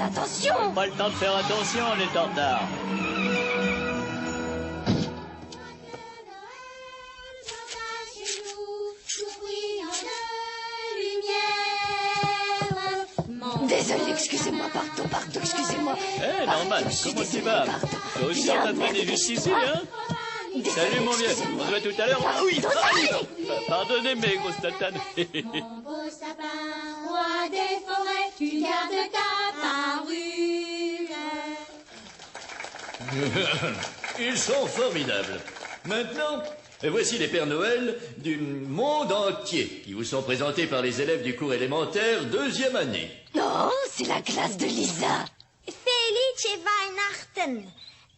attention. Pas le temps de faire attention, on est en retard. Désolé, excusez-moi, pardon, excusez-moi. Eh, normal, comment tu vas? Toi aussi, on t'a traîné jusqu'ici, hein? Salut, mon vieux, on se voit tout à l'heure. Ah oui, pardonnez mes grosses tatanes. Mon beau sapin, roi des forêts, tu gardes ta parure. Ils sont formidables. Maintenant, voici les Pères Noël du monde entier qui vous sont présentés par les élèves du cours élémentaire 2e année. Oh, c'est la classe de Lisa. Felice Weihnachten.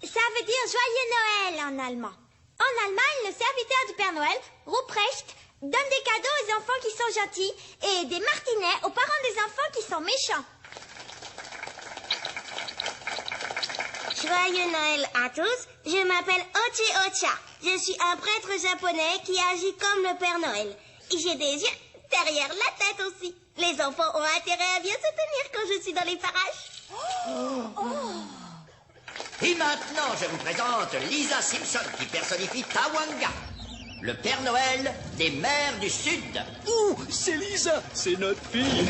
Ça veut dire joyeux Noël en allemand. En Allemagne, le serviteur du Père Noël, Ruprecht, donne des cadeaux aux enfants qui sont gentils et des martinets aux parents des enfants qui sont méchants. Joyeux Noël à tous, je m'appelle Ochi Ocha. Je suis un prêtre japonais qui agit comme le Père Noël. Et j'ai des yeux derrière la tête aussi. Les enfants ont intérêt à bien se tenir quand je suis dans les parages. Et maintenant, je vous présente Lisa Simpson qui personnifie Tawanga, le Père Noël des mers du Sud. Ouh, c'est Lisa, c'est notre fille.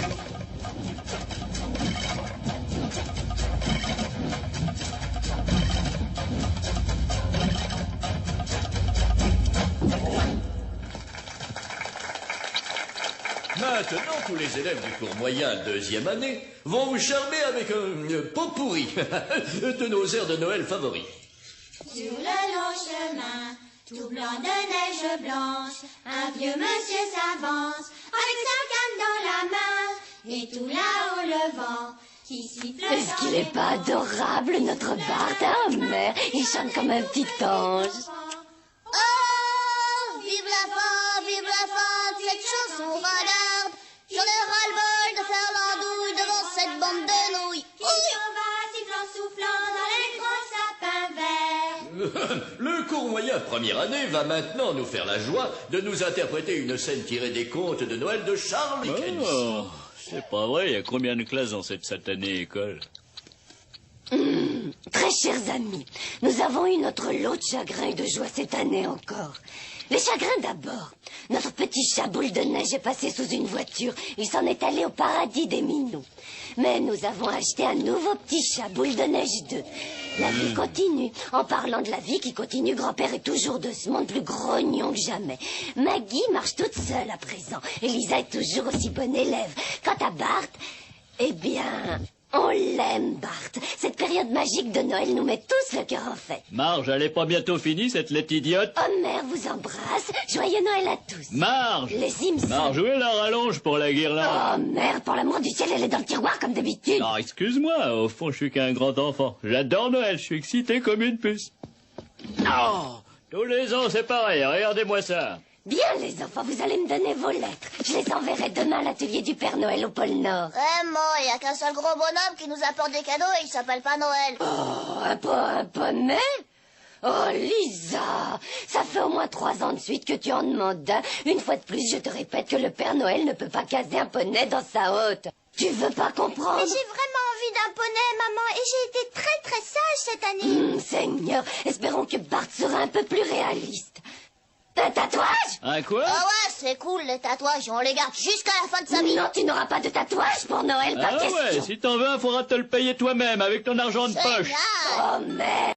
Maintenant, tous les élèves du cours moyen 2e année vont vous charmer avec un pot pourri de nos airs de Noël favoris. Sur le long chemin, tout blanc de neige blanche, un vieux monsieur s'avance avec sa canne dans la main et tout là-haut le vent qui siffle. Est-ce qu'il est pas adorable, notre Bart? Ah, mère, il chante comme un petit ange. Oh, vive la fin de cette chanson ringarde. J'en ai ras-le-bol de faire l'andouille devant cette bande de nouilles. Qui s'en va sifflant, soufflant dans les gros sapins verts. Le cours moyen 1e année va maintenant nous faire la joie de nous interpréter une scène tirée des contes de Noël de Charles Dickens. Oh, c'est pas vrai, il y a combien de classes dans cette satanée école? Très chers amis, nous avons eu notre lot de chagrin et de joie cette année encore. Les chagrins d'abord. Notre petit chat boule de neige est passé sous une voiture. Il s'en est allé au paradis des minous. Mais nous avons acheté un nouveau petit chat boule de neige 2. La vie continue. En parlant de la vie qui continue, grand-père est toujours de ce monde plus grognon que jamais. Maggie marche toute seule à présent. Et Lisa est toujours aussi bonne élève. Quant à Bart, eh bien... on l'aime, Bart. Cette période magique de Noël nous met tous le cœur en fête. Marge, elle est pas bientôt finie, cette lettre idiote? Homer vous embrasse. Joyeux Noël à tous. Marge! Les Simpsons. Marge, où est la rallonge pour la guirlande? Oh, merde, pour l'amour du ciel, elle est dans le tiroir comme d'habitude. Non, excuse-moi, au fond, je suis qu'un grand enfant. J'adore Noël, je suis excité comme une puce. Non! Tous les ans, c'est pareil, regardez-moi ça. Bien, les enfants, vous allez me donner vos lettres. Je les enverrai demain à l'atelier du Père Noël au pôle Nord. Vraiment, il n'y a qu'un seul gros bonhomme qui nous apporte des cadeaux et il s'appelle pas Noël. Oh, un poney? Oh, Lisa, ça fait au moins 3 ans de suite que tu en demandes un. Une fois de plus, je te répète que le Père Noël ne peut pas caser un poney dans sa hotte. Tu veux pas comprendre? Mais j'ai vraiment envie d'un poney, maman, et j'ai été très très sage cette année. Seigneur, espérons que Bart sera un peu plus réaliste. Un tatouage? Un quoi? Ah ouais, c'est cool les tatouages, on les garde jusqu'à la fin de sa vie. Non, tu n'auras pas de tatouage pour Noël, pas Ah question. ouais, si t'en veux un, faudra te le payer toi-même avec ton argent de poche. Génial. Oh, merde.